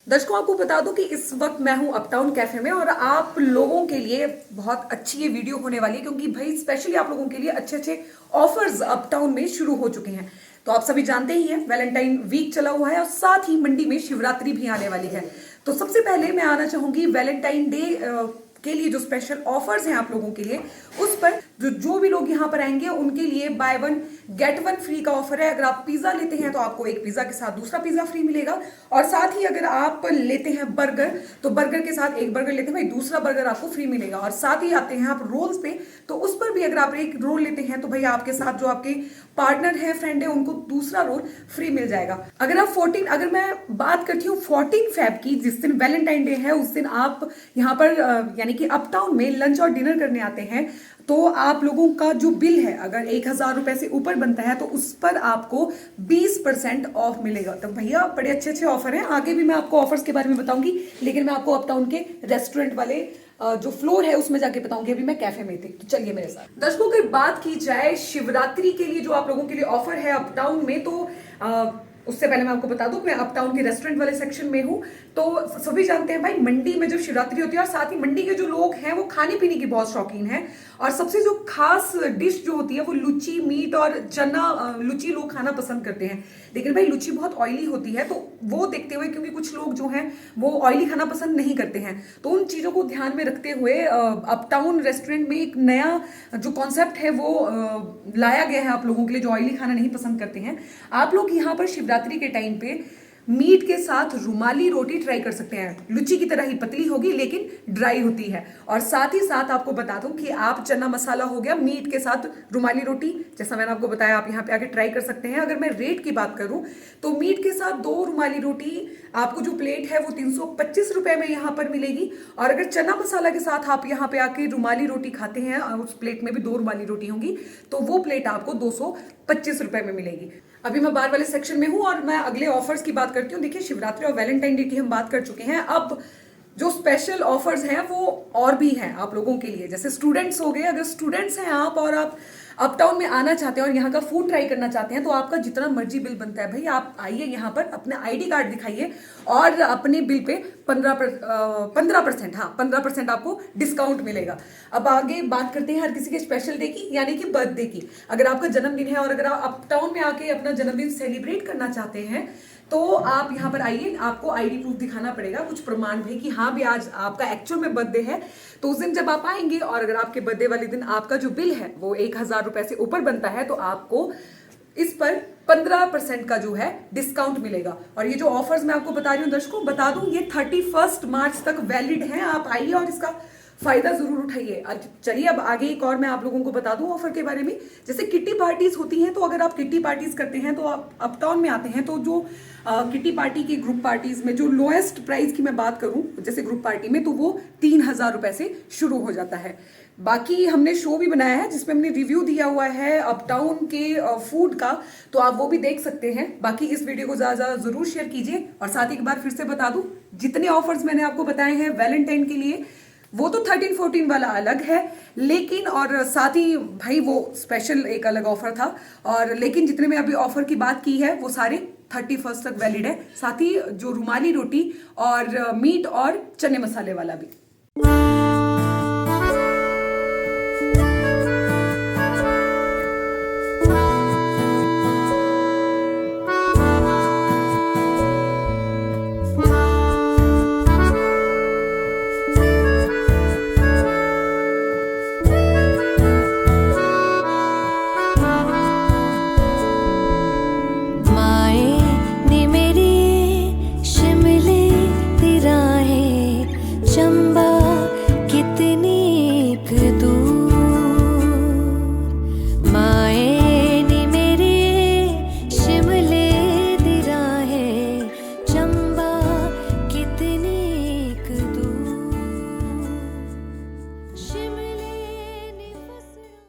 दर्शकों आपको बता दूं कि इस वक्त मैं हूं अपटाउन कैफे में और आप लोगों के लिए बहुत अच्छी ये वीडियो होने वाली है क्योंकि भाई स्पेशली आप लोगों के लिए अच्छे अच्छे ऑफर्स अपटाउन में शुरू हो चुके हैं। तो आप सभी जानते ही हैं वैलेंटाइन वीक चला हुआ है और साथ ही मंडी में शिवरात्रि भी आने वाली है। तो सबसे पहले मैं आना चाहूंगी वैलेंटाइन डे के लिए जो स्पेशल ऑफर्स हैं आप लोगों के लिए, उस पर जो भी लोग यहाँ पर आएंगे उनके लिए by one get one free का ऑफर है। अगर आप पिज्जा लेते हैं तो आपको एक पिज्जा के साथ दूसरा पिज्जा फ्री मिलेगा और साथ ही अगर आप लेते हैं बर्गर तो बर्गर के साथ एक बर्गर लेते हैं भाई दूसरा बर्गर आपको फ्री मिलेगा। और साथ ही आते हैं आप रोल्स पे तो उस पर भी अगर आप एक रोल लेते हैं तो भाई आपके साथ जो आपके पार्टनर है, फ्रेंड है, उनको दूसरा रोल फ्री मिल जाएगा। अगर मैं बात करती हूँ 14 फेब की, जिस दिन वैलेंटाइन डे है, उस दिन आप यहाँ पर यानी कि अपटाउन में लंच और डिनर करने आते हैं तो आप लोगों का जो बिल है अगर 1000 रुपए से ऊपर बनता है तो उस पर आपको 20% ऑफ मिलेगा। तो भैया बड़े अच्छे अच्छे ऑफर हैं, आगे भी मैं आपको ऑफर्स के बारे में बताऊंगी, लेकिन मैं आपको अपटाउन के रेस्टोरेंट वाले जो फ्लोर है उसमें जाके बताऊंगी। अभी मैं कैफे में थी, तो चलिए मेरे साथ। दर्शकों की बात की जाए शिवरात्रि के लिए जो आप लोगों के लिए ऑफर है अपटाउन में, तो उससे पहले मैं आपको बता दूं मैं अपटाउन के रेस्टोरेंट वाले सेक्शन में हूं। तो सभी जानते हैं भाई मंडी में जब शिवरात्रि होती है और साथ ही मंडी के जो लोग हैं वो खाने पीने की बहुत शौकीन हैं और सबसे जो खास डिश जो होती है वो लुची मीट और चना, लुची लोग खाना पसंद करते हैं। लेकिन भाई लुची बहुत ऑयली होती है तो वो देखते हुए, क्योंकि कुछ लोग जो हैं वो ऑयली खाना पसंद नहीं करते हैं, तो उन चीजों को ध्यान में रखते हुए अपटाउन रेस्टोरेंट में एक नया जो कॉन्सेप्ट है वो लाया गया है आप लोगों के लिए जो ऑयली खाना नहीं पसंद करते हैं। आप लोग यहाँ पर शिवरात्रि के टाइम पे मीट के साथ रुमाली रोटी ट्राई कर सकते हैं। लुची की तरह ही पतली होगी लेकिन ड्राई होती है। और साथ ही साथ आपको बता दूं कि आप चना मसाला हो गया, मीट के साथ रुमाली रोटी, जैसा मैंने आपको बताया आप यहाँ पे आके ट्राई कर सकते हैं। अगर मैं रेट की बात करूं तो मीट के साथ 2 रुमाली रोटी आपको जो प्लेट है वो 325 रुपए में यहाँ पर मिलेगी। और अगर चना मसाला के साथ आप यहाँ पे आके रुमाली रोटी खाते हैं और उस प्लेट में भी 2 रुमाली रोटी होंगी तो वो प्लेट आपको 225 रुपए में मिलेगी। अभी मैं बाहर वाले सेक्शन में हूं और मैं अगले ऑफर्स की बात करती हूँ। देखिए शिवरात्रि और वैलेंटाइन डे की हम बात कर चुके हैं, अब जो स्पेशल ऑफर्स हैं वो और भी हैं आप लोगों के लिए। जैसे स्टूडेंट्स हो गए, अगर स्टूडेंट्स हैं आप और आप अपटाउन में आना चाहते हैं और यहाँ का फूड ट्राई करना चाहते हैं तो आपका जितना मर्जी बिल बनता है भाई आप आइए यहाँ पर, अपना आईडी कार्ड दिखाइए और अपने बिल पे 15% आपको डिस्काउंट मिलेगा। अब आगे बात करते हैं हर किसी के स्पेशल डे की, यानी कि बर्थडे की। अगर आपका जन्मदिन है और अगर आप अपटाउन में आके अपना जन्मदिन सेलिब्रेट करना चाहते हैं तो आप यहाँ पर आइए, आपको आईडी प्रूफ दिखाना पड़ेगा, कुछ प्रमाण भी कि हाँ भी आज आपका एक्चुअल में बर्थडे है। तो उस दिन जब आप आएंगे और अगर आपके बर्थडे वाले दिन आपका जो बिल है वो 1000 रुपए से ऊपर बनता है तो आपको इस पर 15% का जो है डिस्काउंट मिलेगा। और ये जो ऑफर्स मैं आपको बता रही हूँ दर्शकों, बता दूं ये 31 मार्च तक वैलिड है। आप आइए और इसका फायदा जरूर उठाइए। चलिए अब आगे एक और मैं आप लोगों को बता दूं ऑफर के बारे में। जैसे किट्टी पार्टीज होती हैं तो अगर आप किट्टी पार्टीज करते हैं तो आप अपटाउन में आते हैं तो जो किट्टी पार्टी की ग्रुप पार्टीज में जो लोएस्ट प्राइस की मैं बात करूं जैसे ग्रुप पार्टी में तो वो 3000 रुपए से शुरू हो जाता है। बाकी हमने शो भी बनाया है जिसमें हमने रिव्यू दिया हुआ है अपटाउन के फूड का, तो आप वो भी देख सकते हैं। बाकी इस वीडियो को ज्यादा जरूर शेयर कीजिए और साथ ही एक बार फिर से बता दूं जितने ऑफर्स मैंने आपको बताए हैं वैलेंटाइन के लिए वो तो 13-14 वाला अलग है, लेकिन और साथ ही भाई वो स्पेशल एक अलग ऑफर था, और लेकिन जितने में अभी ऑफर की बात की है वो सारे 31 तक वैलिड है। साथ ही जो रुमाली रोटी और मीट और चने मसाले वाला भी।